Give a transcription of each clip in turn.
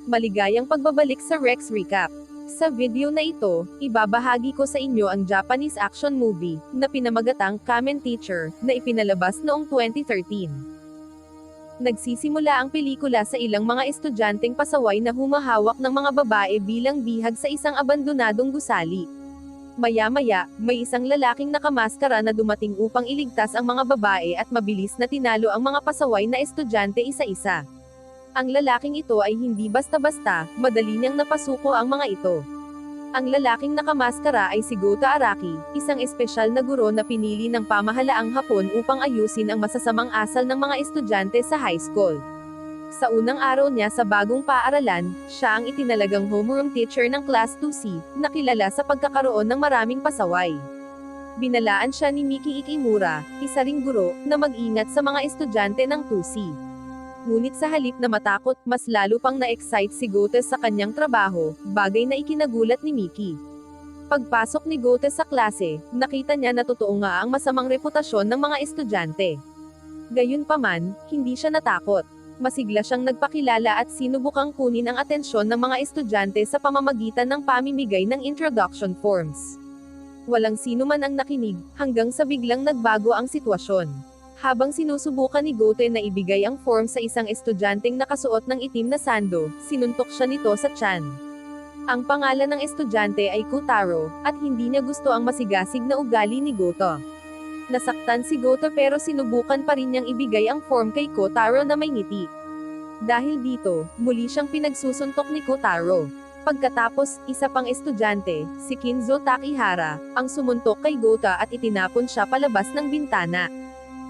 Maligayang pagbabalik sa Rex Recap. Sa video na ito, ibabahagi ko sa inyo ang Japanese action movie, na pinamagatang Kamen Teacher, na ipinalabas noong 2013. Nagsisimula ang pelikula sa ilang mga estudyanteng pasaway na humahawak ng mga babae bilang bihag sa isang abandonadong gusali. Maya-maya, may isang lalaking nakamaskara na dumating upang iligtas ang mga babae at mabilis na tinalo ang mga pasaway na estudyante isa-isa. Ang lalaking ito ay hindi basta-basta, madali niyang napasuko ang mga ito. Ang lalaking nakamaskara ay si Gota Araki, isang espesyal na guro na pinili ng pamahalaang Hapon upang ayusin ang masasamang asal ng mga estudyante sa high school. Sa unang araw niya sa bagong paaralan, siya ang itinalagang homeroom teacher ng Class 2C, na kilala sa pagkakaroon ng maraming pasaway. Binalaan siya ni Miki Ikimura, isa ring guro, na mag-ingat sa mga estudyante ng 2C. Ngunit sa halip na matakot, mas lalo pang na-excite si Gotes sa kanyang trabaho, bagay na ikinagulat ni Miki. Pagpasok ni Gotes sa klase, nakita niya na totoo nga ang masamang reputasyon ng mga estudyante. Gayunpaman, hindi siya natakot. Masigla siyang nagpakilala at sinubukang kunin ang atensyon ng mga estudyante sa pamamagitan ng pamimigay ng introduction forms. Walang sino man ang nakinig, hanggang sa biglang nagbago ang sitwasyon. Habang sinusubukan ni Gote na ibigay ang form sa isang estudyanteng nakasuot ng itim na sando, sinuntok siya nito sa tiyan. Ang pangalan ng estudyante ay Kotaro, at hindi niya gusto ang masigasig na ugali ni Goto. Nasaktan si Goto pero sinubukan pa rin niyang ibigay ang form kay Kotaro na may ngiti. Dahil dito, muli siyang pinagsusuntok ni Kotaro. Pagkatapos, isa pang estudyante, si Kinzo Takihara, ang sumuntok kay Gota at itinapon siya palabas ng bintana.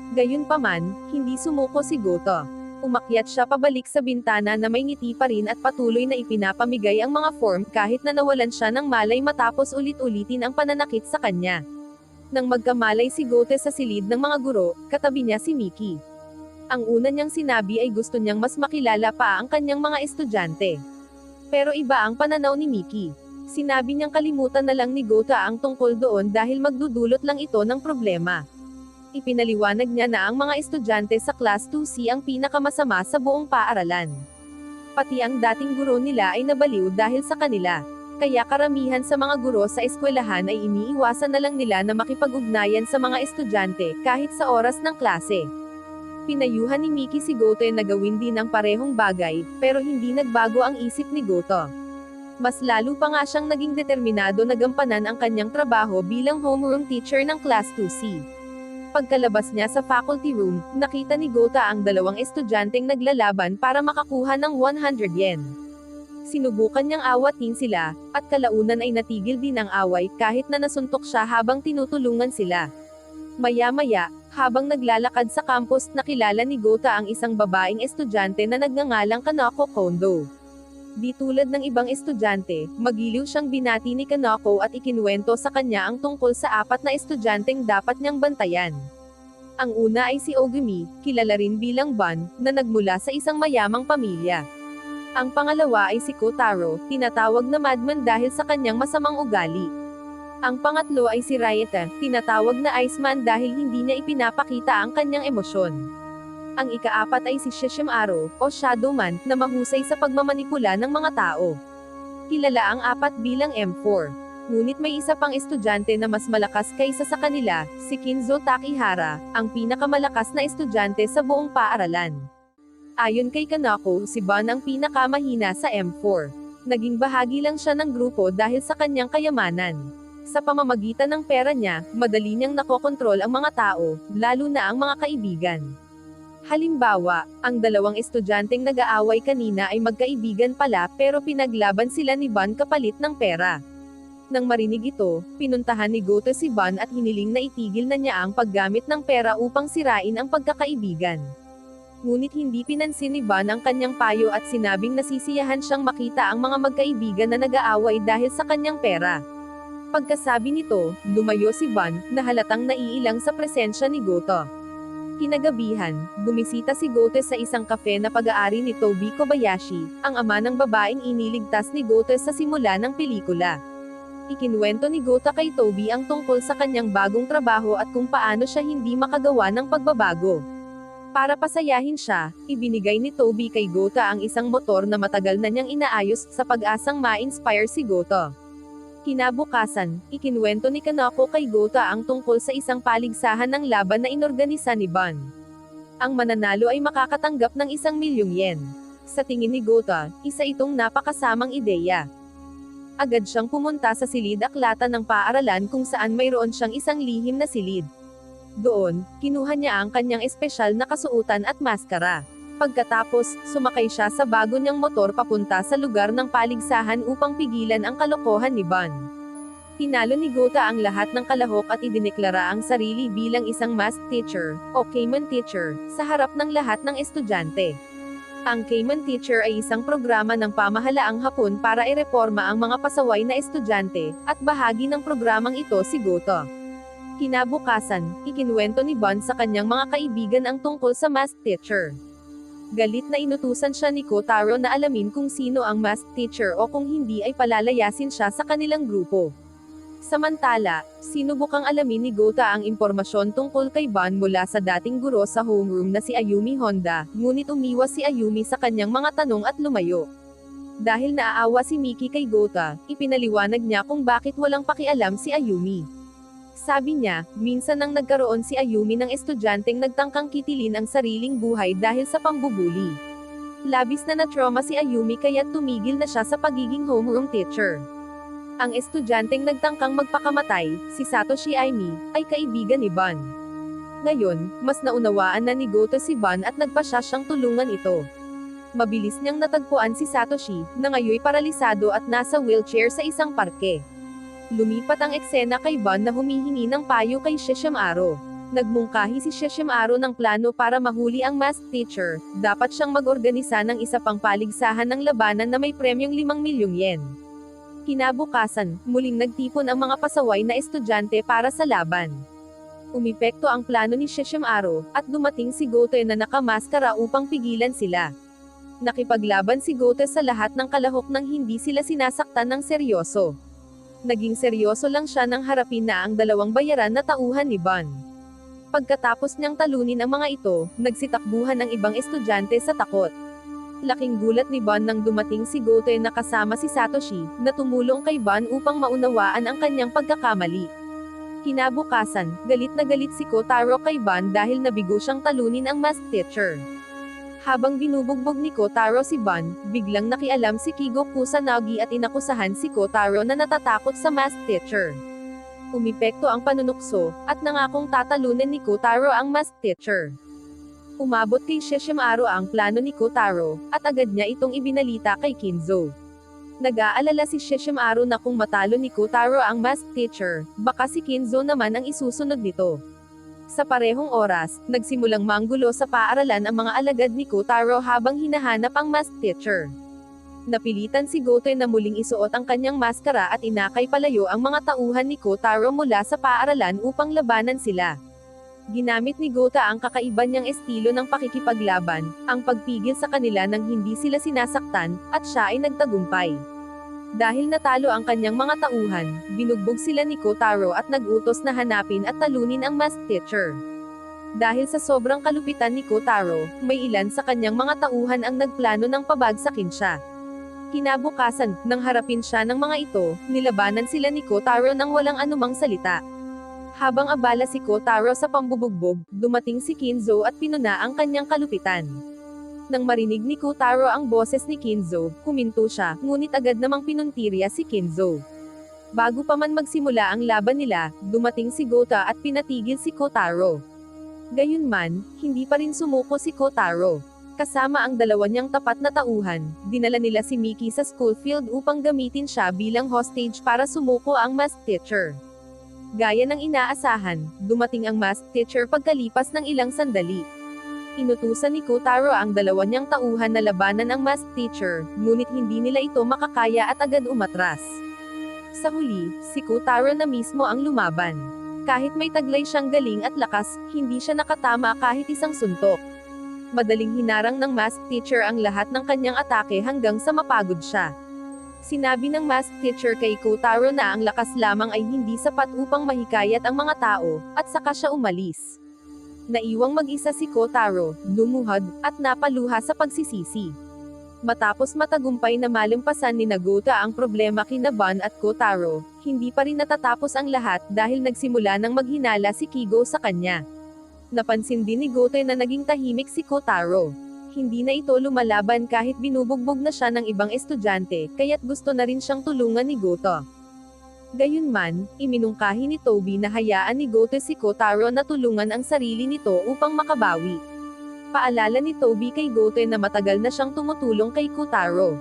Gayunpaman, hindi sumuko si Goto. Umakyat siya pabalik sa bintana na may ngiti pa rin at patuloy na ipinapamigay ang mga form kahit na nawalan siya ng malay matapos ulit-ulitin ang pananakit sa kanya. Nang magkamalay si Gote sa silid ng mga guro, katabi niya si Miki. Ang una niyang sinabi ay gusto niyang mas makilala pa ang kanyang mga estudyante. Pero iba ang pananaw ni Miki. Sinabi niyang kalimutan na lang ni Goto ang tungkol doon dahil magdudulot lang ito ng problema. Ipinaliwanag niya na ang mga estudyante sa Class 2C ang pinakamasama sa buong paaralan. Pati ang dating guro nila ay nabaliw dahil sa kanila. Kaya karamihan sa mga guro sa eskwelahan ay iniiwasan na lang nila na makipag-ugnayan sa mga estudyante kahit sa oras ng klase. Pinayuhan ni Miki si Goto na gawin din ang parehong bagay, pero hindi nagbago ang isip ni Goto. Mas lalo pa nga siyang naging determinado na gampanan ang kanyang trabaho bilang homeroom teacher ng Class 2C. Pagkalabas niya sa faculty room, nakita ni Gota ang dalawang estudyanteng naglalaban para makakuha ng 100 yen. Sinubukan niyang awatin sila, at kalaunan ay natigil din ang away kahit na nasuntok siya habang tinutulungan sila. Maya-maya, habang naglalakad sa campus, nakilala ni Gota ang isang babaeng estudyante na nagngangalang Kanako Kondo. Di tulad ng ibang estudyante, magiliw siyang binati ni Kanako at ikinuwento sa kanya ang tungkol sa apat na estudyanteng dapat niyang bantayan. Ang una ay si Ogumi, kilala rin bilang Ban, na nagmula sa isang mayamang pamilya. Ang pangalawa ay si Kotaro, tinatawag na madman dahil sa kanyang masamang ugali. Ang pangatlo ay si Ryota, tinatawag na Iceman dahil hindi niya ipinapakita ang kanyang emosyon. Ang ikaapat ay si Shishimaru, o Shadowman, na mahusay sa pagmamanipula ng mga tao. Kilala ang apat bilang M4. Ngunit may isa pang estudyante na mas malakas kaysa sa kanila, si Kinzo Takihara, ang pinakamalakas na estudyante sa buong paaralan. Ayon kay Kanako, si Ban ang pinakamahina sa M4. Naging bahagi lang siya ng grupo dahil sa kanyang kayamanan. Sa pamamagitan ng pera niya, madali niyang nakokontrol ang mga tao, lalo na ang mga kaibigan. Halimbawa, ang dalawang estudyanteng nag-aaway kanina ay magkaibigan pala pero pinaglaban sila ni Ban kapalit ng pera. Nang marinig ito, pinuntahan ni Goto si Ban at hiniling na itigil na niya ang paggamit ng pera upang sirain ang pagkakaibigan. Ngunit hindi pinansin ni Ban ang kanyang payo at sinabing nasisiyahan siyang makita ang mga magkaibigan na nag-aaway dahil sa kanyang pera. Pagkasabi nito, lumayo si Ban, na halatang naiilang sa presensya ni Goto. Kinagabihan, bumisita si Gote sa isang kafe na pag-aari ni Tobi Kobayashi, ang ama ng babaeng iniligtas ni Gote sa simula ng pelikula. Ikinuwento ni Gota kay Tobi ang tungkol sa kanyang bagong trabaho at kung paano siya hindi makagawa ng pagbabago. Para pasayahin siya, ibinigay ni Toby kay Gota ang isang motor na matagal na niyang inaayos sa pag-asang ma-inspire si Gota. Kinabukasan, ikinwento ni Kanako kay Gota ang tungkol sa isang paligsahan ng laban na inorganisa ni Ban. Ang mananalo ay makakatanggap ng 1,000,000 yen. Sa tingin ni Gota, isa itong napakasamang ideya. Agad siyang pumunta sa silid-aklatan ng paaralan kung saan mayroon siyang isang lihim na silid. Doon, kinuha niya ang kanyang espesyal na kasuotan at maskara. Pagkatapos, sumakay siya sa bago niyang motor papunta sa lugar ng paligsahan upang pigilan ang kalokohan ni Ban. Tinalo ni Gota ang lahat ng kalahok at idineklara ang sarili bilang isang math teacher, o Keimon teacher, sa harap ng lahat ng estudyante. Ang Keimon teacher ay isang programa ng pamahalaang Hapon para ireporma ang mga pasaway na estudyante, at bahagi ng programang ito si Gota. Kinabukasan, ikinwento ni Ban sa kanyang mga kaibigan ang tungkol sa math teacher. Galit na inutusan siya ni Kotaro na alamin kung sino ang math teacher o kung hindi ay palalayasin siya sa kanilang grupo. Samantala, sinubukang alamin ni Gota ang impormasyon tungkol kay Ban mula sa dating guro sa homeroom na si Ayumi Honda, ngunit umiwas si Ayumi sa kanyang mga tanong at lumayo. Dahil naaawa si Miki kay Gota, ipinaliwanag niya kung bakit walang pakialam si Ayumi. Sabi niya, minsan nang nagkaroon si Ayumi ng estudyanteng nagtangkang kitilin ang sariling buhay dahil sa pambubuli. Labis na na-trauma si Ayumi kaya't tumigil na siya sa pagiging homeroom teacher. Ang estudyanteng nagtangkang magpakamatay, si Satoshi Aimi, ay kaibigan ni Ban. Ngayon, mas naunawaan na ni Gota si Ban at nagpasya siyang tulungan ito. Mabilis niyang natagpuan si Satoshi, na ngayoy paralisado at nasa wheelchair sa isang parke. Lumipat ang eksena kay Ban na humihingi ng payo kay Sesshomaru. Nagmungkahi si Sesshomaru ng plano para mahuli ang math teacher, dapat siyang mag-organisa ng isa pang paligsahan ng labanan na may premyong 5,000,000 yen. Kinabukasan, muling nagtipon ang mga pasaway na estudyante para sa laban. Umepekto ang plano ni Sesshomaru, at dumating si Gota na nakamaskara upang pigilan sila. Nakipaglaban si Gota sa lahat ng kalahok nang hindi sila sinasaktan ng seryoso. Naging seryoso lang siya nang harapin na ang dalawang bayaran na tauhan ni Ban. Pagkatapos niyang talunin ang mga ito, nagsitakbuhan ang ibang estudyante sa takot. Laking gulat ni Ban nang dumating si Gota na kasama si Satoshi, na tumulong kay Ban upang maunawaan ang kanyang pagkakamali. Kinabukasan, galit na galit si Kotaro kay Ban dahil nabigo siyang talunin ang math teacher. Habang binubugbog ni Kotaro si Ban, biglang nakialam si Kigo Kusanagi at inakusahan si Kotaro na natatakot sa math teacher. Umepekto ang panunukso, at nangakong tatalunan ni Kotaro ang math teacher. Umabot kay Sesshomaru ang plano ni Kotaro, at agad niya itong ibinalita kay Kinzo. Nag-aalala si Sesshomaru na kung matalo ni Kotaro ang math teacher, baka si Kinzo naman ang isusunod nito. Sa parehong oras, nagsimulang manggulo sa paaralan ang mga alagad ni Kotaro habang hinahanap ang math teacher. Napilitan si Gota na muling isuot ang kanyang maskara at inakay palayo ang mga tauhan ni Kotaro mula sa paaralan upang labanan sila. Ginamit ni Gota ang kakaiba niyang estilo ng pakikipaglaban, ang pagpigil sa kanila nang hindi sila sinasaktan, at siya ay nagtagumpay. Dahil natalo ang kanyang mga tauhan, binugbog sila ni Kotaro at nag-utos na hanapin at talunin ang math teacher. Dahil sa sobrang kalupitan ni Kotaro, may ilan sa kanyang mga tauhan ang nagplano ng pabagsakin siya. Kinabukasan, nang harapin siya ng mga ito, nilabanan sila ni Kotaro nang walang anumang salita. Habang abala si Kotaro sa pambubugbog, dumating si Kinzo at pinuna ang kanyang kalupitan. Nang marinig ni Kotaro ang boses ni Kinzo, huminto siya, ngunit agad namang pinuntirya si Kinzo. Bago pa man magsimula ang laban nila, dumating si Gota at pinatigil si Kotaro. Gayunman, hindi pa rin sumuko si Kotaro. Kasama ang dalawa niyang tapat na tauhan, dinala nila si Miki sa school field upang gamitin siya bilang hostage para sumuko ang math teacher. Gaya ng inaasahan, dumating ang math teacher pagkalipas ng ilang sandali. Inutusan ni Kotaro ang dalawa niyang tauhan na labanan ang math teacher, ngunit hindi nila ito makakaya at agad umatras. Sa huli, si Kotaro na mismo ang lumaban. Kahit may taglay siyang galing at lakas, hindi siya nakatama kahit isang suntok. Madaling hinarang ng math teacher ang lahat ng kanyang atake hanggang sa mapagod siya. Sinabi ng math teacher kay Kotaro na ang lakas lamang ay hindi sapat upang mahikayat ang mga tao, at saka siya umalis. Naiwang mag-isa si Kotaro, lumuhod, at napaluha sa pagsisisi. Matapos matagumpay na malampasan ni Nagota ang problema kina Bon at Kotaro, hindi pa rin natatapos ang lahat dahil nagsimula ng maghinala si Kigo sa kanya. Napansin din ni Gotoy na naging tahimik si Kotaro. Hindi na ito lumalaban kahit binubugbog na siya ng ibang estudyante, kaya't gusto na rin siyang tulungan ni Goto. Gayunman, iminungkahi ni Toby na hayaan ni Goto si Kotaro na tulungan ang sarili nito upang makabawi. Paalala ni Toby kay Goto na matagal na siyang tumutulong kay Kotaro.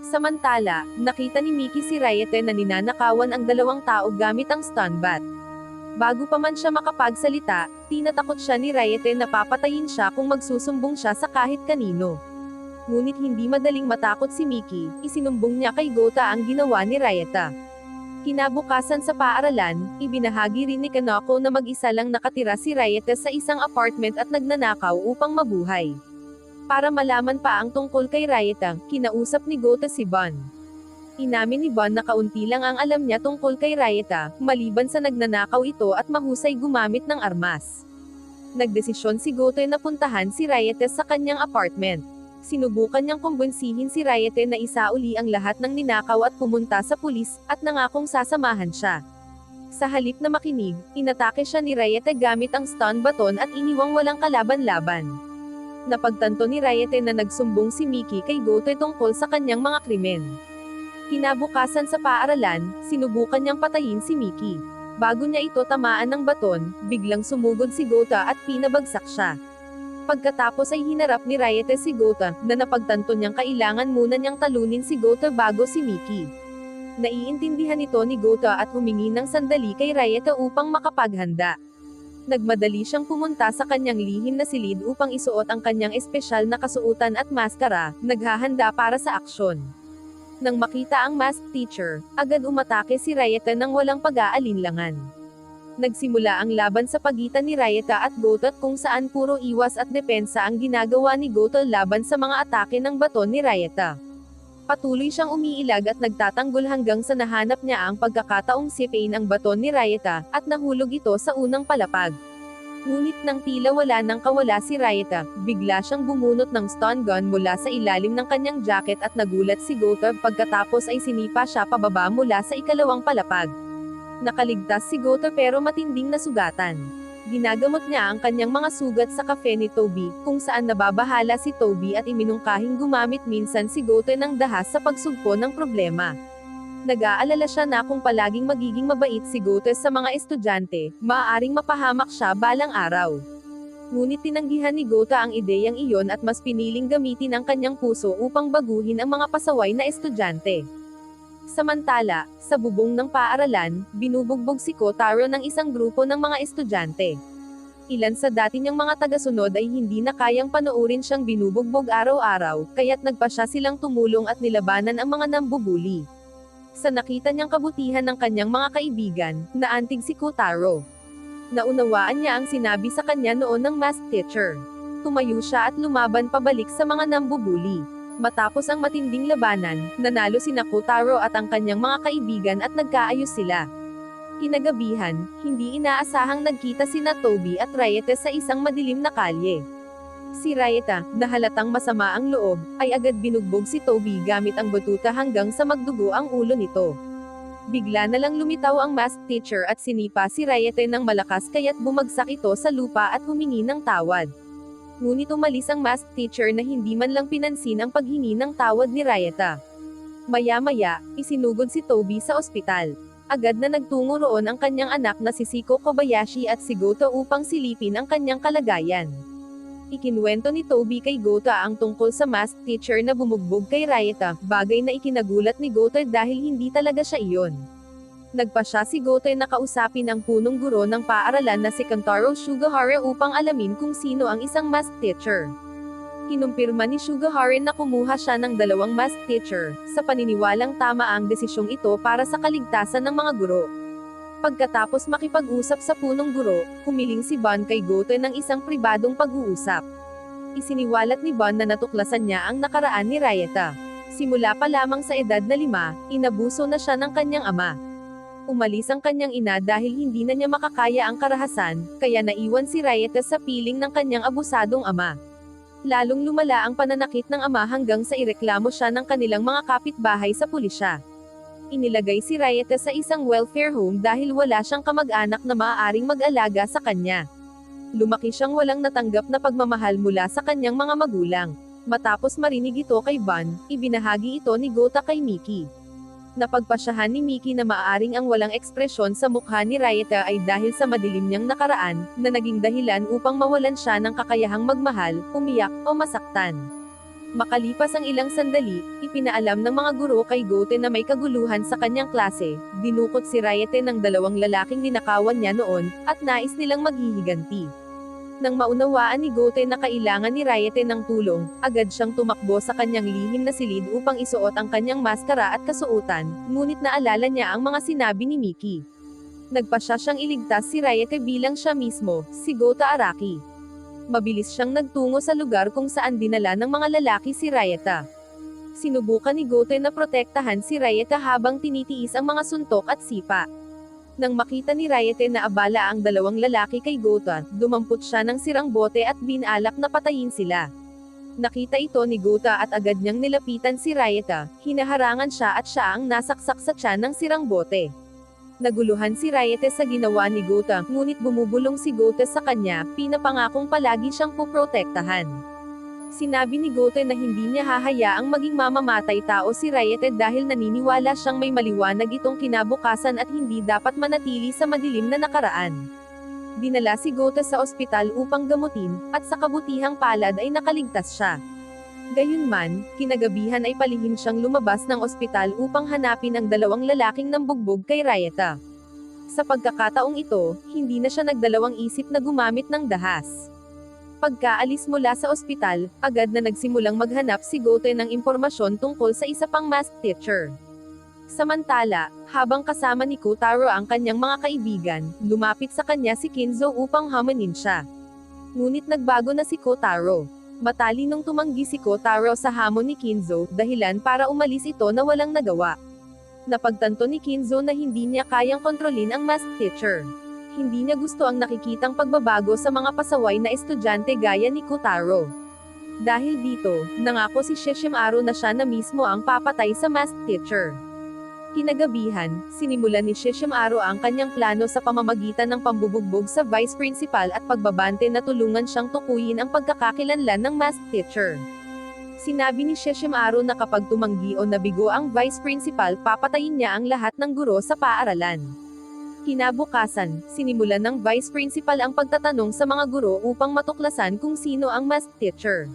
Samantala, nakita ni Miki si Ryete na ninanakawan ang dalawang tao gamit ang stun bat. Bago pa man siya makapagsalita, tinatakot siya ni Ryete na papatayin siya kung magsusumbong siya sa kahit kanino. Ngunit hindi madaling matakot si Miki, isinumbong niya kay Gota ang ginawa ni Ryete. Kinabukasan sa paaralan, ibinahagi rin ni Kanako na mag-isa lang nakatira si Ryete sa isang apartment at nagnanakaw upang mabuhay. Para malaman pa ang tungkol kay Ryete, kinausap ni Gota si Bon. Inamin ni Bon na kaunti lang ang alam niya tungkol kay Ryete, maliban sa nagnanakaw ito at mahusay gumamit ng armas. Nagdesisyon si Gota na puntahan si Ryete sa kanyang apartment. Sinubukan niyang kumbinsihin si Ryete na isauli ang lahat ng ninakaw at pumunta sa pulis, at nangakong sasamahan siya. Sa halip na makinig, inatake siya ni Ryete gamit ang stun baton at iniwang walang kalaban-laban. Napagtanto ni Ryete na nagsumbong si Miki kay Gotoy tungkol sa kanyang mga krimen. Kinabukasan sa paaralan, sinubukan niyang patayin si Miki. Bago niya ito tamaan ng baton, biglang sumugod si Gota at pinabagsak siya. Pagkatapos ay hinarap ni Ryete si Gota, na napagtanto niyang kailangan muna niyang talunin si Gota bago si Miki. Naiintindihan ito ni Gota at humingi ng sandali kay Ryete upang makapaghanda. Nagmadali siyang pumunta sa kanyang lihim na silid upang isuot ang kanyang espesyal na kasuotan at maskara, naghahanda para sa aksyon. Nang makita ang masked teacher, agad umatake si Ryete nang walang pag-aalinlangan. Nagsimula ang laban sa pagitan ni Ryete at Gota kung saan puro iwas at depensa ang ginagawa ni Gota laban sa mga atake ng baton ni Ryete. Patuloy siyang umiilag at nagtatanggol hanggang sa nahanap niya ang pagkakataong sipain ang baton ni Ryete, at nahulog ito sa unang palapag. Ngunit nang tila wala nang kawala si Ryete, bigla siyang bumunot ng stun gun mula sa ilalim ng kanyang jacket at nagulat si Gota pagkatapos ay sinipa siya pababa mula sa ikalawang palapag. Nakaligtas si Gota pero matinding nasugatan. Ginagamot niya ang kanyang mga sugat sa cafe ni Toby, kung saan nababahala si Toby at iminungkahing gumamit minsan si Gota ng dahas sa pagsugpo ng problema. Nag-aalala siya na kung palaging magiging mabait si Gota sa mga estudyante, maaaring mapahamak siya balang araw. Ngunit tinanggihan ni Gota ang ideyang iyon at mas piniling gamitin ang kanyang puso upang baguhin ang mga pasaway na estudyante. Samantala, sa bubong ng paaralan, binubugbog si Kotaro ng isang grupo ng mga estudyante. Ilan sa dati niyang mga tagasunod ay hindi na kayang panoorin siyang binubugbog araw-araw, kaya't nagpa siya silang tumulong at nilabanan ang mga nambubuli. Sa nakita niyang kabutihan ng kanyang mga kaibigan, naantig si Kotaro. Naunawaan niya ang sinabi sa kanya noon ng math teacher. Tumayo siya at lumaban pabalik sa mga nambubuli. Matapos ang matinding labanan, nanalo sina Kotaro at ang kanyang mga kaibigan at nagkaayos sila. Kinagabihan, hindi inaasahang nagkita sina Toby at Ryete sa isang madilim na kalye. Si Ryete, na halatang masama ang loob, ay agad binugbog si Toby gamit ang batuta hanggang sa magdugo ang ulo nito. Bigla na lang lumitaw ang math teacher at sinipa si Ryete ng malakas kaya't bumagsak ito sa lupa at humingi ng tawad. Ngunit umalis ang math teacher na hindi man lang pinansin ang paghingi ng tawad ni Ryete. Maya-maya, isinugod si Toby sa ospital. Agad na nagtungo roon ang kanyang anak na si Siko Kobayashi at si Gota upang silipin ang kanyang kalagayan. Ikinuwento ni Toby kay Gota ang tungkol sa math teacher na bumugbog kay Ryete, bagay na ikinagulat ni Gota dahil hindi talaga siya iyon. Nagpa siya si Gota na kausapin ang punong guro ng paaralan na si Kantaro Sugahara upang alamin kung sino ang isang math teacher. Kinumpirma ni Sugahara na kumuha siya ng 2 math teacher, sa paniniwalang tama ang desisyong ito para sa kaligtasan ng mga guro. Pagkatapos makipag-usap sa punong guro, humiling si Bon kay Gota ng isang pribadong pag-uusap. Isiniwalat ni Bon na natuklasan niya ang nakaraan ni Ryete. Simula pa lamang sa edad na 5, inabuso na siya ng kanyang ama. Umalis ang kanyang ina dahil hindi na niya makakaya ang karahasan, kaya naiwan si Ryota sa piling ng kanyang abusadong ama. Lalong lumala ang pananakit ng ama hanggang sa ireklamo siya ng kanilang mga kapitbahay sa pulisya. Inilagay si Ryota sa isang welfare home dahil wala siyang kamag-anak na maaaring mag-alaga sa kanya. Lumaki siyang walang natanggap na pagmamahal mula sa kanyang mga magulang. Matapos marinig ito kay Ban, ibinahagi ito ni Gota kay Miki. Napagpasyahan ni Miki na maaaring ang walang ekspresyon sa mukha ni Ryota ay dahil sa madilim niyang nakaraan, na naging dahilan upang mawalan siya ng kakayahang magmahal, umiyak, o masaktan. Makalipas ang ilang sandali, ipinaalam ng mga guro kay Goten na may kaguluhan sa kanyang klase, dinukot si Ryota ng dalawang lalaking ninakawan niya noon, at nais nilang maghihiganti. Nang maunawaan ni Goten na kailangan ni Ryota ng tulong, agad siyang tumakbo sa kanyang lihim na silid upang isuot ang kanyang maskara at kasuotan, ngunit naalala niya ang mga sinabi ni Miki. Nagpasya siyang iligtas si Ryota bilang siya mismo, si Gota Araki. Mabilis siyang nagtungo sa lugar kung saan dinala ng mga lalaki si Ryota. Sinubukan ni Goten na protektahan si Ryota habang tinitiis ang mga suntok at sipa. Nang makita ni Ryota na abala ang dalawang lalaki kay Gota, dumampot siya ng sirang bote at binalak na patayin sila. Nakita ito ni Gota at agad niyang nilapitan si Ryota, hinaharangan siya at siya ang nasaksak sa tiyan ng sirang bote. Naguluhan si Ryota sa ginawa ni Gota, ngunit bumubulong si Gota sa kanya, pinapangakong palagi siyang puprotektahan. Sinabi ni Goten na hindi niya hahayaang maging mamamatay tao si Ryota dahil naniniwala siyang may maliwanag itong kinabukasan at hindi dapat manatili sa madilim na nakaraan. Dinala si Gota sa ospital upang gamutin, at sa kabutihang palad ay nakaligtas siya. Gayunman, kinagabihan ay palihim siyang lumabas ng ospital upang hanapin ang dalawang lalaking nambugbog kay Ryota. Sa pagkakataong ito, hindi na siya nagdalawang isip na gumamit ng dahas. Pagkaalis mula sa ospital, agad na nagsimulang maghanap si Goten ng impormasyon tungkol sa isa pang masked teacher. Samantala, habang kasama ni Kotaro ang kanyang mga kaibigan, lumapit sa kanya si Kinzo upang hamanin siya. Ngunit nagbago na si Kotaro. Matalinong tumanggi si Kotaro sa hamon ni Kinzo, dahilan para umalis ito na walang nagawa. Napagtanto ni Kinzo na hindi niya kayang kontrolin ang masked teacher. Hindi niya gusto ang nakikitang pagbabago sa mga pasaway na estudyante gaya ni Kotaro. Dahil dito, nangako si Sesshomaru na siya na mismo ang papatay sa masked teacher. Kinagabihan, sinimulan ni Sesshomaru ang kanyang plano sa pamamagitan ng pambubugbog sa vice principal at pagbabante na tulungan siyang tukuyin ang pagkakakilanlan ng masked teacher. Sinabi ni Sesshomaru na kapag tumanggi o nabigo ang vice principal, papatayin niya ang lahat ng guro sa paaralan. Kinabukasan, sinimulan ng vice principal ang pagtatanong sa mga guro upang matuklasan kung sino ang masked teacher.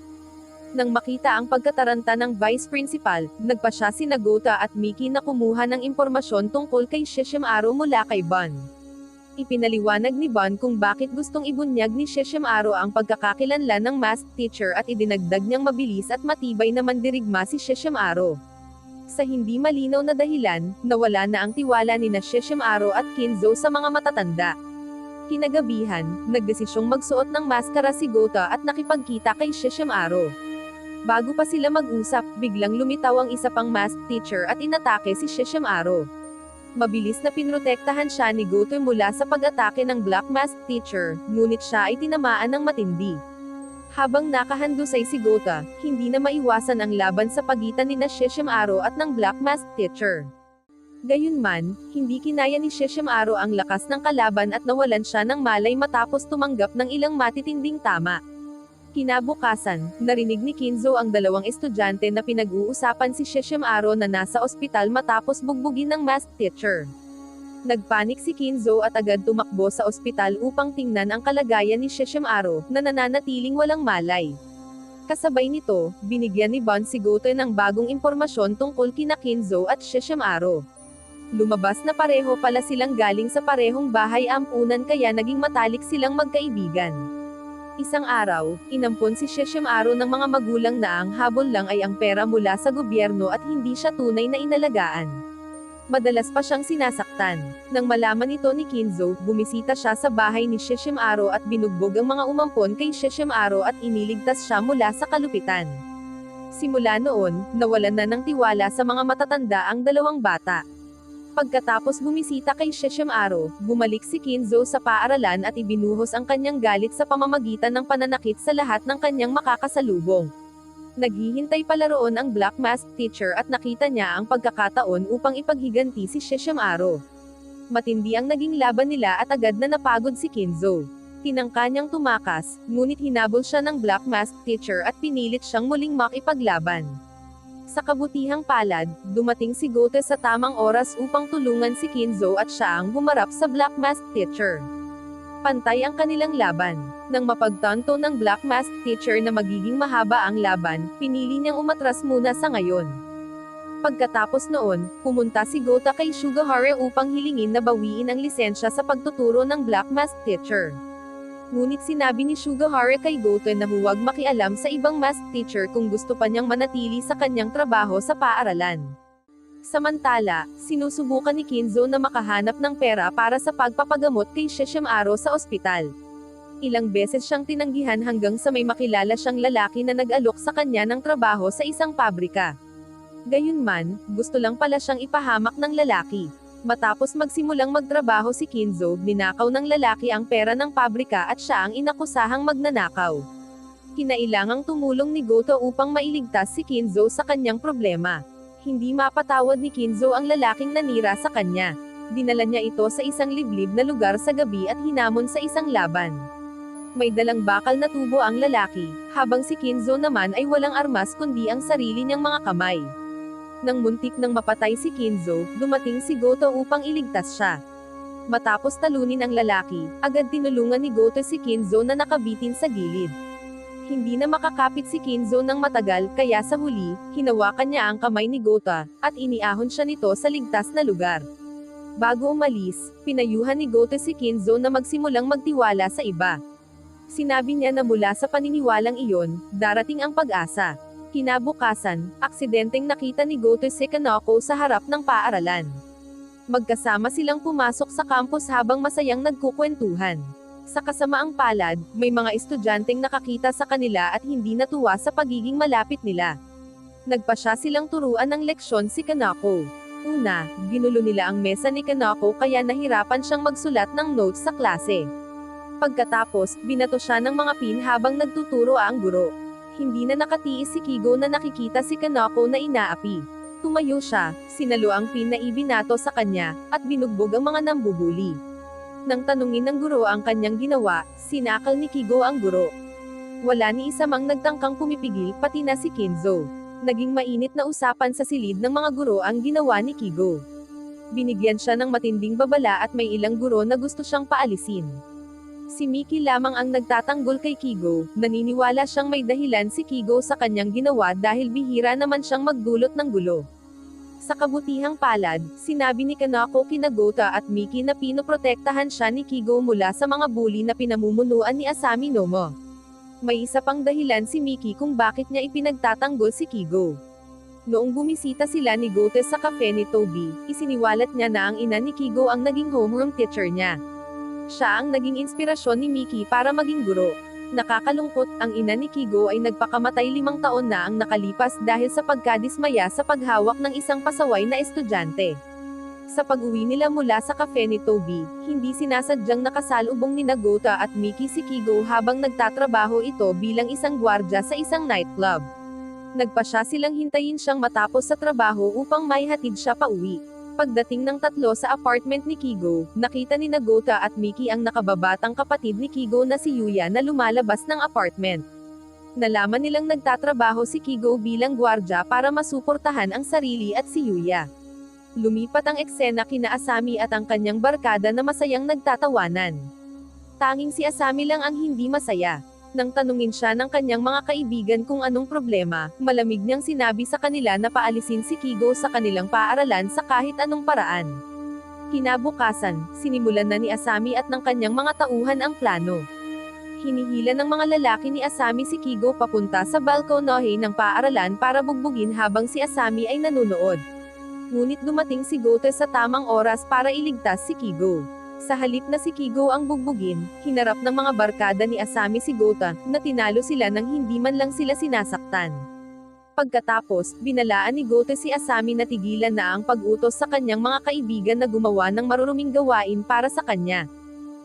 Nang makita ang pagkataranta ng vice principal, nagpasya sina Gota at Miki na kumuha ng impormasyon tungkol kay Sesshomaru mula kay Ban. Ipinaliwanag ni Ban kung bakit gustong ibunyag ni Sesshomaru ang pagkakakilanlan ng masked teacher at idinagdag niyang mabilis at matibay na mandirigma si Sesshomaru. Sa hindi malinaw na dahilan, nawala na ang tiwala ni Sesshomaru at Kinzo sa mga matatanda. Kinagabihan, nagdesisyong magsuot ng maskara si Gota at nakipagkita kay Sesshomaru. Bago pa sila mag-usap, biglang lumitaw ang isa pang masked teacher at inatake si Sesshomaru. Mabilis na pinrotektahan siya ni Gota mula sa pag-atake ng Black Masked Teacher, ngunit siya ay tinamaan ng matindi. Habang nakahandusay si Gota, hindi na maiwasan ang laban sa pagitan ni Sesshomaru at ng Black Masked Teacher. Gayunman, hindi kinaya ni Sesshomaru ang lakas ng kalaban at nawalan siya ng malay matapos tumanggap ng ilang matitinding tama. Kinabukasan, narinig ni Kinzo ang dalawang estudyante na pinag-uusapan si Sesshomaru na nasa ospital matapos bugbugin ng masked teacher. Nagpanik si Kinzo at agad tumakbo sa ospital upang tingnan ang kalagayan ni Sesshomaru, na nananatiling walang malay. Kasabay nito, binigyan ni Ban si Gota ng bagong impormasyon tungkol kina Kinzo at Sesshomaru. Lumabas na pareho pala silang galing sa parehong bahay ampunan kaya naging matalik silang magkaibigan. Isang araw, inampon si Sesshomaru ng mga magulang na ang habol lang ay ang pera mula sa gobyerno at hindi siya tunay na inalagaan. Madalas pa siyang sinasaktan. Nang malaman ito ni Kinzo, bumisita siya sa bahay ni Sesshomaru at binugbog ang mga umampon kay Sesshomaru at iniligtas siya mula sa kalupitan. Simula noon, nawalan na ng tiwala sa mga matatanda ang dalawang bata. Pagkatapos bumisita kay Shishamaru, bumalik si Kinzo sa paaralan at ibinuhos ang kanyang galit sa pamamagitan ng pananakit sa lahat ng kanyang makakasalubong. Naghihintay pala roon ang Black Mask Teacher at nakita niya ang pagkakataon upang ipaghiganti si Shishamaru. Matindi ang naging laban nila at agad na napagod si Kinzo. Tinangka niyang tumakas, ngunit hinabol siya ng Black Mask Teacher at pinilit siyang muling makipaglaban. Sa kabutihang palad, dumating si Goto sa tamang oras upang tulungan si Kinzo at siya ang humarap sa Black Mask Teacher. Pantay ang kanilang laban. Nang mapagtanto ng Black Mask Teacher na magiging mahaba ang laban, pinili niyang umatras muna sa ngayon. Pagkatapos noon, pumunta si Goto kay Sugahara upang hilingin na bawiin ang lisensya sa pagtuturo ng Black Mask Teacher. Ngunit sinabi ni Sugahara kay Goto na huwag makialam sa ibang mask teacher kung gusto pa niyang manatili sa kanyang trabaho sa paaralan. Samantala, sinusubukan ni Kinzo na makahanap ng pera para sa pagpapagamot kay Shishamaru sa ospital. Ilang beses siyang tinanggihan hanggang sa may makilala siyang lalaki na nag-alok sa kanya ng trabaho sa isang pabrika. Gayunman, gusto lang pala siyang ipahamak ng lalaki. Matapos magsimulang magtrabaho si Kinzo, ninakaw ng lalaki ang pera ng pabrika at siya ang inakusahang magnanakaw. Kinailangang tumulong ni Goto upang mailigtas si Kinzo sa kanyang problema. Hindi mapatawad ni Kinzo ang lalaking nanira sa kanya. Dinala niya ito sa isang liblib na lugar sa gabi at hinamon sa isang laban. May dalang bakal na tubo ang lalaki, habang si Kinzo naman ay walang armas kundi ang sarili niyang mga kamay. Nang muntik nang mapatay si Kinzo, dumating si Goto upang iligtas siya. Matapos talunin ang lalaki, agad tinulungan ni Goto si Kinzo na nakabitin sa gilid. Hindi na makakapit si Kinzo ng matagal, kaya sa huli, hinawakan niya ang kamay ni Goto, at iniahon siya nito sa ligtas na lugar. Bago umalis, pinayuhan ni Goto si Kinzo na magsimulang magtiwala sa iba. Sinabi niya na mula sa paniniwalang iyon, darating ang pag-asa. Kinabukasan, aksidenteng nakita ni Goto si Kanako sa harap ng paaralan. Magkasama silang pumasok sa campus habang masayang nagkukwentuhan. Sa kasamaang palad, may mga estudyanteng nakakita sa kanila at hindi natuwa sa pagiging malapit nila. Nagpasya silang turuan ng leksyon si Kanako. Una, ginulo nila ang mesa ni Kanako kaya nahirapan siyang magsulat ng notes sa klase. Pagkatapos, binato siya ng mga pin habang nagtuturo ang guro. Hindi na nakatiis si Kigo na nakikita si Kanako na inaapi. Tumayo siya, sinalo ang pin na ibinato sa kanya, at binugbog ang mga nambubuli. Nang tanungin ng guro ang kanyang ginawa, sinakal ni Kigo ang guro. Wala ni isa mang nagtangkang pumipigil pati na si Kinzo. Naging mainit na usapan sa silid ng mga guro ang ginawa ni Kigo. Binigyan siya ng matinding babala at may ilang guro na gusto siyang paalisin. Si Miki lamang ang nagtatanggol kay Kigo, naniniwala siyang may dahilan si Kigo sa kanyang ginawa dahil bihira naman siyang magdulot ng gulo. Sa kabutihang palad, sinabi ni Kanako kina Goto at Miki na pinoprotektahan siya ni Kigo mula sa mga bully na pinamumunuan ni Asami Nomo. May isa pang dahilan si Miki kung bakit niya ipinagtatanggol si Kigo. Noong bumisita sila ni Goto sa cafe ni Toby, isiniwalat niya na ang ina ni Kigo ang naging homeroom teacher niya. Siya ang naging inspirasyon ni Miki para maging guro. Nakakalungkot, ang ina ni Kigo ay nagpakamatay 5 taon na ang nakalipas dahil sa pagkadismaya sa paghawak ng isang pasaway na estudyante. Sa pag-uwi nila mula sa cafe ni Toby, hindi sinasadyang nakasalubong ni Goto at Miki si Kigo habang nagtatrabaho ito bilang isang gwardya sa isang nightclub. Nagpasya silang hintayin siyang matapos sa trabaho upang maihatid siya pauwi. Pagdating ng tatlo sa apartment ni Kigo, nakita ni Goto at Miki ang nakababatang kapatid ni Kigo na si Yuya na lumalabas ng apartment. Nalaman nilang nagtatrabaho si Kigo bilang gwardya para masuportahan ang sarili at si Yuya. Lumipat ang eksena kina Asami at ang kanyang barkada na masayang nagtatawanan. Tanging si Asami lang ang hindi masaya. Nang tanungin siya ng kanyang mga kaibigan kung anong problema, malamig niyang sinabi sa kanila na paalisin si Kigo sa kanilang paaralan sa kahit anong paraan. Kinabukasan, sinimulan na ni Asami at ng kanyang mga tauhan ang plano. Hinihila ng mga lalaki ni Asami si Kigo papunta sa balkonohe ng paaralan para bugbugin habang si Asami ay nanunood. Ngunit dumating si Goto sa tamang oras para iligtas si Kigo. Sa halip na si Kigo ang bugbugin, hinarap ng mga barkada ni Asami si Goto, na tinalo sila nang hindi man lang sila sinasaktan. Pagkatapos, binalaan ni Goto si Asami na tigilan na ang pag-utos sa kanyang mga kaibigan na gumawa ng maruruming gawain para sa kanya.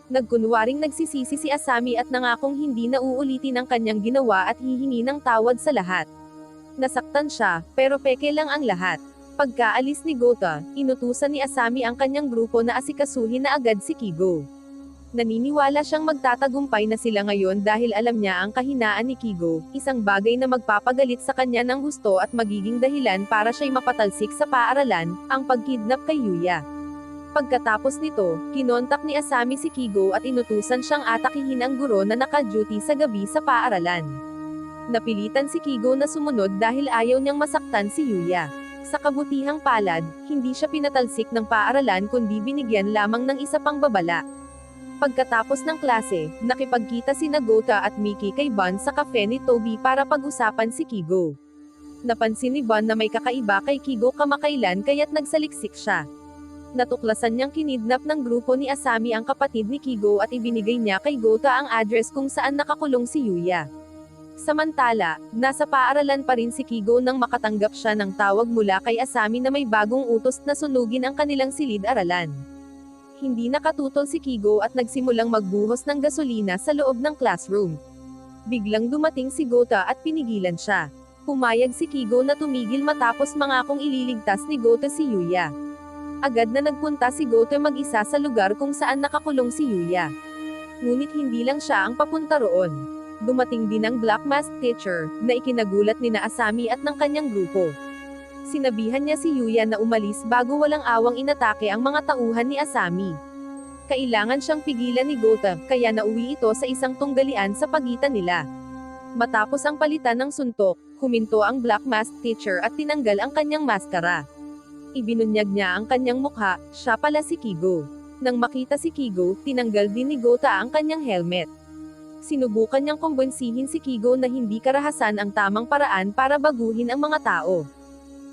Nagkunwaring nagsisisi si Asami at nangakong hindi na uulitin ang kanyang ginawa at hihingi ng tawad sa lahat. Nasaktan siya, pero peke lang ang lahat. Pagkaalis ni Gota, inutusan ni Asami ang kanyang grupo na asikasuhin na agad si Kigo. Naniniwala siyang magtatagumpay na sila ngayon dahil alam niya ang kahinaan ni Kigo, isang bagay na magpapagalit sa kanya ng husto at magiging dahilan para siya'y mapatalsik sa paaralan, ang pagkidnap kay Yuya. Pagkatapos nito, kinontak ni Asami si Kigo at inutusan siyang atakihin ang guro na naka-duty sa gabi sa paaralan. Napilitan si Kigo na sumunod dahil ayaw niyang masaktan si Yuya. Sa kabutihang palad, hindi siya pinatalsik ng paaralan kundi binigyan lamang ng isa pang babala. Pagkatapos ng klase, nakipagkita sina Gota at Miki kay Bon sa cafe ni Toby para pag-usapan si Kigo. Napansin ni Bon na may kakaiba kay Kigo kamakailan kaya't nagsaliksik siya. Natuklasan niyang kinidnap ng grupo ni Asami ang kapatid ni Kigo at ibinigay niya kay Gota ang address kung saan nakakulong si Yuya. Samantala, nasa paaralan pa rin si Kigo nang makatanggap siya ng tawag mula kay Asami na may bagong utos na sunugin ang kanilang silid-aralan. Hindi nakatutol si Kigo at nagsimulang magbuhos ng gasolina sa loob ng classroom. Biglang dumating si Gota at pinigilan siya. Pumayag si Kigo na tumigil matapos mangakong ililigtas ni Gota si Yuya. Agad na nagpunta si Gota mag-isa sa lugar kung saan nakakulong si Yuya. Ngunit hindi lang siya ang papunta roon. Dumating din ang Black Mask Teacher, na ikinagulat ni na Asami at ng kanyang grupo. Sinabihan niya si Yuya na umalis bago walang awang inatake ang mga tauhan ni Asami. Kailangan siyang pigilan ni Gota, kaya nauwi ito sa isang tunggalian sa pagitan nila. Matapos ang palitan ng suntok, huminto ang Black Mask Teacher at tinanggal ang kanyang maskara. Ibinunyag niya ang kanyang mukha, siya pala si Kigo. Nang makita si Kigo, tinanggal din ni Gota ang kanyang helmet. Sinubukan niyang kumbinsihin si Kigo na hindi karahasan ang tamang paraan para baguhin ang mga tao.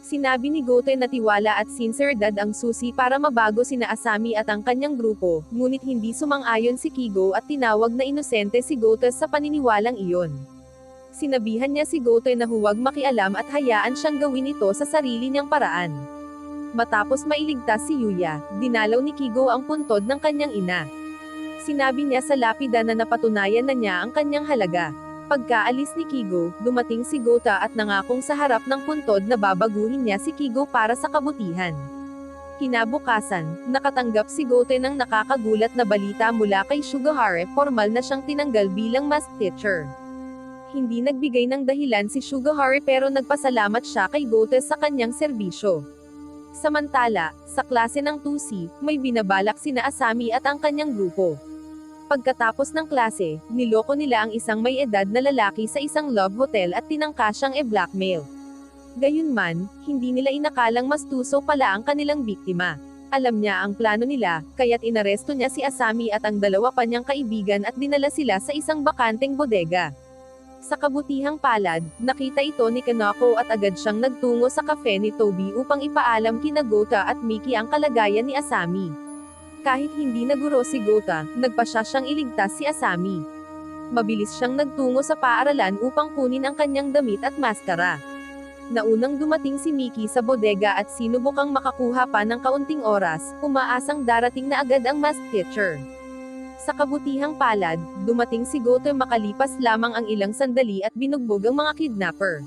Sinabi ni Gota na tiwala at sinseridad ang susi para mabago sina Asami at ang kanyang grupo, ngunit hindi sumang-ayon si Kigo at tinawag na inosente si Gota sa paniniwalang iyon. Sinabihan niya si Gota na huwag makialam at hayaan siyang gawin ito sa sarili niyang paraan. Matapos mailigtas si Yuya, dinalaw ni Kigo ang puntod ng kanyang ina. Sinabi niya sa lapida na napatunayan na niya ang kanyang halaga. Pagkaalis ni Kigo, dumating si Gota at nangakong sa harap ng puntod na babaguhin niya si Kigo para sa kabutihan. Kinabukasan, nakatanggap si Gota ng nakakagulat na balita mula kay Sugahara, formal na siyang tinanggal bilang mask teacher. Hindi nagbigay ng dahilan si Sugahara pero nagpasalamat siya kay Gota sa kanyang serbisyo. Samantala, sa klase ng 2C, may binabalak sina Asami at ang kanyang grupo. Pagkatapos ng klase, niloko nila ang isang may edad na lalaki sa isang love hotel at tinangka siyang e-blackmail. Gayunman, hindi nila inakalang mas tuso pala ang kanilang biktima. Alam niya ang plano nila, kaya't inaresto niya si Asami at ang dalawa pa niyang kaibigan at dinala sila sa isang bakanteng bodega. Sa kabutihang palad, nakita ito ni Kanako at agad siyang nagtungo sa cafe ni Toby upang ipaalam kina Gota at Miki ang kalagayan ni Asami. Kahit hindi naguro si Gota, nagpasya siyang iligtas si Asami. Mabilis siyang nagtungo sa paaralan upang kunin ang kanyang damit at maskara. Naunang dumating si Miki sa bodega at sinubukang makakuha pa ng kaunting oras, umaasang darating na agad ang mask teacher. Sa kabutihang palad, dumating si Gota makalipas lamang ang ilang sandali at binugbog ang mga kidnapper.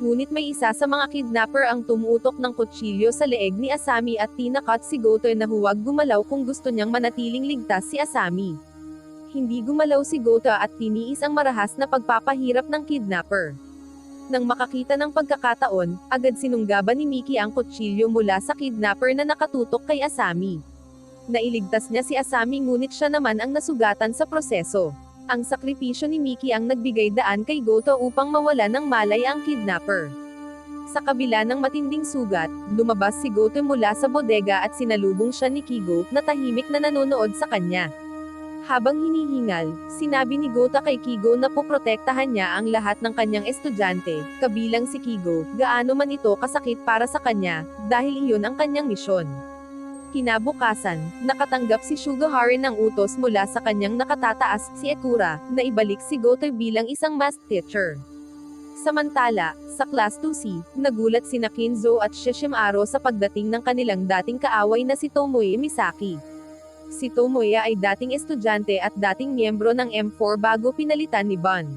Ngunit may isa sa mga kidnapper ang tumutok ng kutsilyo sa leeg ni Asami at tinakot si Gota na huwag gumalaw kung gusto niyang manatiling ligtas si Asami. Hindi gumalaw si Gota at tiniis ang marahas na pagpapahirap ng kidnapper. Nang makakita ng pagkakataon, agad sinunggaban ni Miki ang kutsilyo mula sa kidnapper na nakatutok kay Asami. Nailigtas niya si Asami ngunit siya naman ang nasugatan sa proseso. Ang sakripisyo ni Miki ang nagbigay daan kay Gota upang mawala ng malay ang kidnapper. Sa kabila ng matinding sugat, lumabas si Gota mula sa bodega at sinalubong siya ni Kigo, na tahimik na nanonood sa kanya. Habang hinihingal, sinabi ni Gota kay Kigo na poprotektahan niya ang lahat ng kanyang estudyante, kabilang si Kigo, gaano man ito kasakit para sa kanya, dahil iyon ang kanyang misyon. Kinabukasan, nakatanggap si Sugahara ng utos mula sa kanyang nakatataas, si Ekura, na ibalik si Gota bilang isang mask teacher. Samantala, sa Class 2C, nagulat sina Kinzo at Shishimaru sa pagdating ng kanilang dating kaaway na si Tomoe Misaki. Si Tomoe ay dating estudyante at dating miyembro ng M4 bago pinalitan ni Ban.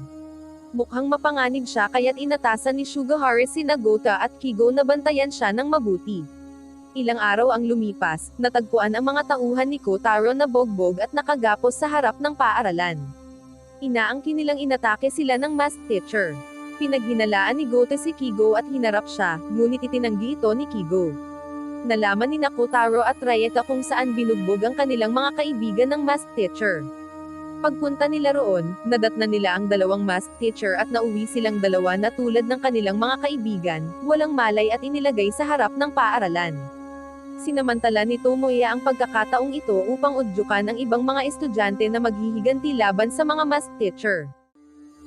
Mukhang mapanganib siya kaya't inatasan ni Sugahara sina Gota at Kigo na bantayan siya ng mabuti. Ilang araw ang lumipas, natagpuan ang mga tauhan ni Kotaro na bogbog at nakagapos sa harap ng paaralan. Inaangkin nilang inatake sila ng math teacher. Pinaghinalaan ni Gota si Kigo at hinarap siya, ngunit itinanggi ito ni Kigo. Nalaman ni Kotaro at Rayeta kung saan binugbog ang kanilang mga kaibigan ng math teacher. Pagpunta nila roon, nadatnan nila ang dalawang math teacher at nauwi silang dalawa na tulad ng kanilang mga kaibigan, walang malay at inilagay sa harap ng paaralan. Sinamantala ni Tomoe ang pagkakataong ito upang udyukan ang ibang mga estudyante na maghihiganti laban sa mga math teacher.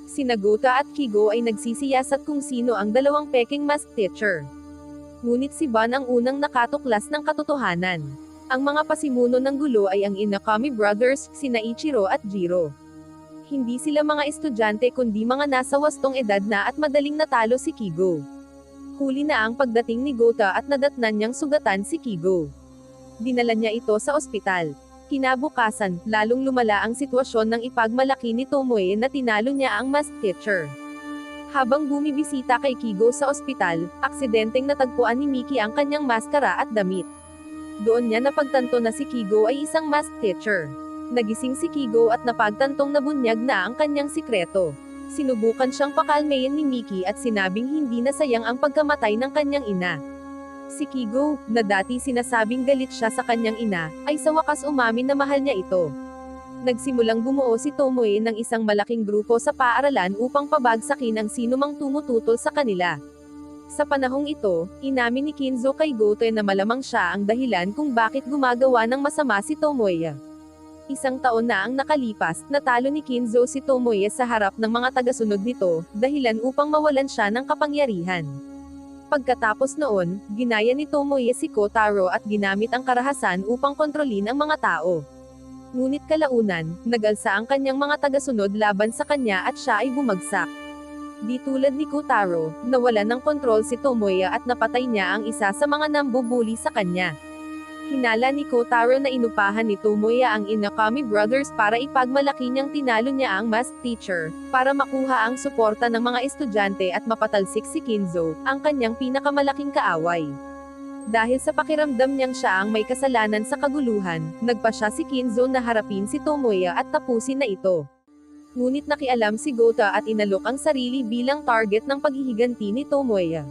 Sina Gota at Kigo ay nagsisiyasat kung sino ang dalawang peking math teacher. Ngunit si Ban ang unang nakatuklas ng katotohanan. Ang mga pasimuno ng gulo ay ang Inakami Brothers, sina Ichiro at Jiro. Hindi sila mga estudyante kundi mga nasa wastong edad na at madaling natalo si Kigo. Huli na ang pagdating ni Gota at nadatnan niyang sugatan si Kigo. Dinala niya ito sa ospital. Kinabukasan, lalong lumala ang sitwasyon ng ipagmalaki ni Tomoe na tinalo niya ang math teacher. Habang bumibisita kay Kigo sa ospital, aksidenteng natagpuan ni Miki ang kanyang maskara at damit. Doon niya napagtanto na si Kigo ay isang math teacher. Nagising si Kigo at napagtantong nabunyag na ang kanyang sikreto. Sinubukan siyang pakalmayin ni Miki at sinabing hindi na sayang ang pagkamatay ng kanyang ina. Si Kigo, na dati sinasabing galit siya sa kanyang ina, ay sa wakas umamin na mahal niya ito. Nagsimulang bumuo si Tomoe ng isang malaking grupo sa paaralan upang pabagsakin ang sinumang tumututol sa kanila. Sa panahong ito, inamin ni Kinzo kay Gota na malamang siya ang dahilan kung bakit gumagawa ng masama si Tomoe. Isang taon na ang nakalipas, natalo ni Kinzo si Tomoe sa harap ng mga tagasunod nito, dahilan upang mawalan siya ng kapangyarihan. Pagkatapos noon, ginaya ni Tomoe si Kotaro at ginamit ang karahasan upang kontrolin ang mga tao. Ngunit kalaunan, nag-alsa ang kanyang mga tagasunod laban sa kanya at siya ay bumagsak. Di tulad ni Kotaro, nawalan ng kontrol si Tomoe at napatay niya ang isa sa mga nambubuli sa kanya. Hinala ni Kotaro na inupahan ni Tomoe ang Inakami Brothers para ipagmalaki niyang tinalo niya ang math teacher, para makuha ang suporta ng mga estudyante at mapatalsik si Kinzo, ang kanyang pinakamalaking kaaway. Dahil sa pakiramdam niyang siya ang may kasalanan sa kaguluhan, nagpa siya si Kinzo na harapin si Tomoe at tapusin na ito. Ngunit nakialam si Gota at inalok ang sarili bilang target ng paghihiganti ni Tomoe.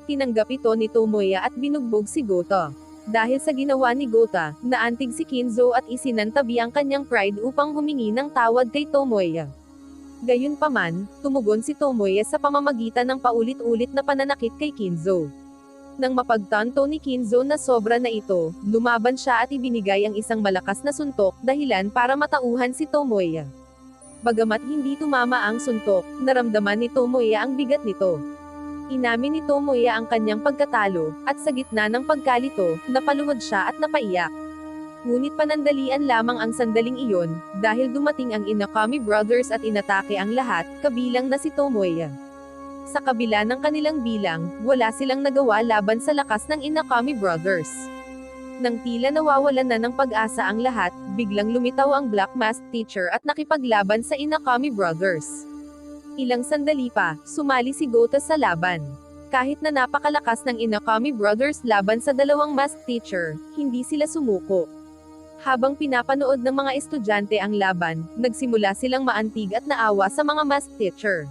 Tinanggap ito ni Tomoe at binugbog si Gota. Dahil sa ginawa ni Gota, naantig si Kinzo at isinantabi ang kanyang pride upang humingi ng tawad kay Tomoe. Gayunpaman, tumugon si Tomoe sa pamamagitan ng paulit-ulit na pananakit kay Kinzo. Nang mapagtanto ni Kinzo na sobra na ito, lumaban siya at ibinigay ang isang malakas na suntok, dahilan para matauhan si Tomoe. Bagamat hindi tumama ang suntok, naramdaman ni Tomoe ang bigat nito. Inamin ni Tomoe ang kanyang pagkatalo, at sa gitna ng pagkalito, napaluhod siya at napaiyak. Ngunit panandalian lamang ang sandaling iyon, dahil dumating ang Inakami Brothers at inatake ang lahat, kabilang na si Tomoe. Sa kabila ng kanilang bilang, wala silang nagawa laban sa lakas ng Inakami Brothers. Nang tila nawawalan na ng pag-asa ang lahat, biglang lumitaw ang Black Mask Teacher at nakipaglaban sa Inakami Brothers. Ilang sandali pa, sumali si Gota sa laban. Kahit na napakalakas ng Inakami Brothers laban sa dalawang math teacher, hindi sila sumuko. Habang pinapanood ng mga estudyante ang laban, nagsimula silang maantig at naawa sa mga math teacher.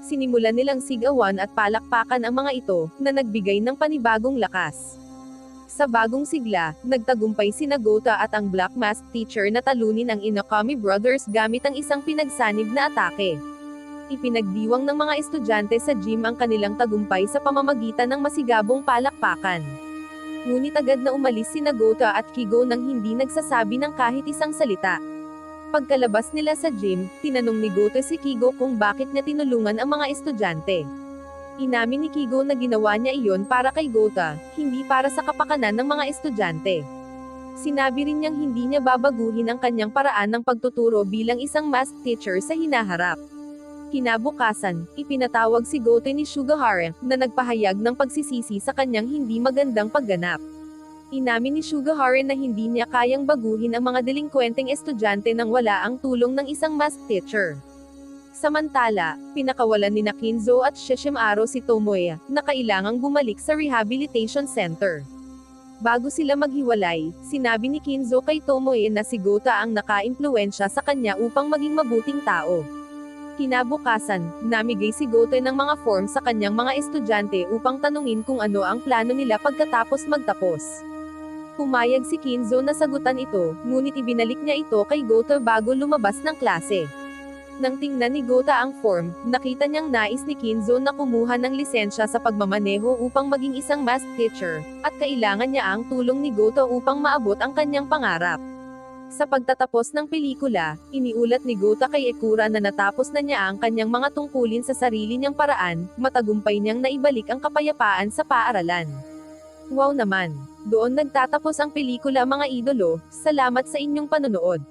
Sinimulan nilang sigawan at palakpakan ang mga ito, na nagbigay ng panibagong lakas. Sa bagong sigla, nagtagumpay sina Gota at ang Black Mask Teacher na talunin ang Inakami Brothers gamit ang isang pinagsanib na atake. Ipinagdiwang ng mga estudyante sa gym ang kanilang tagumpay sa pamamagitan ng masigabong palakpakan. Ngunit agad na umalis sina Gota at Kigo nang hindi nagsasabi ng kahit isang salita. Pagkalabas nila sa gym, tinanong ni Gota si Kigo kung bakit niya tinulungan ang mga estudyante. Inamin ni Kigo na ginawa niya iyon para kay Gota, hindi para sa kapakanan ng mga estudyante. Sinabi rin niyang hindi niya babaguhin ang kanyang paraan ng pagtuturo bilang isang math teacher sa hinaharap. Kinabukasan, ipinatawag si Goto ni Sugahara, na nagpahayag ng pagsisisi sa kanyang hindi magandang pagganap. Inamin ni Sugahara na hindi niya kayang baguhin ang mga delinkwenteng estudyante nang wala ang tulong ng isang math teacher. Samantala, pinakawalan ni Kinzo at Sesshomaru si Tomoe, na kailangang bumalik sa rehabilitation center. Bago sila maghiwalay, sinabi ni Kinzo kay Tomoe na si Gota ang naka-impluwensya sa kanya upang maging mabuting tao. Kinabukasan, namigay si Gota ng mga form sa kanyang mga estudyante upang tanungin kung ano ang plano nila pagkatapos magtapos. Pumayag si Kinzo na sagutan ito, ngunit ibinalik niya ito kay Gota bago lumabas ng klase. Nang tingnan ni Gota ang form, nakita niyang nais ni Kinzo na kumuha ng lisensya sa pagmamaneho upang maging isang math teacher, at kailangan niya ang tulong ni Gota upang maabot ang kanyang pangarap. Sa pagtatapos ng pelikula, iniulat ni Gota kay Ekura na natapos na niya ang kanyang mga tungkulin sa sarili niyang paraan, matagumpay niyang naibalik ang kapayapaan sa paaralan. Wow naman! Doon nagtatapos ang pelikula mga idolo, salamat sa inyong panonood.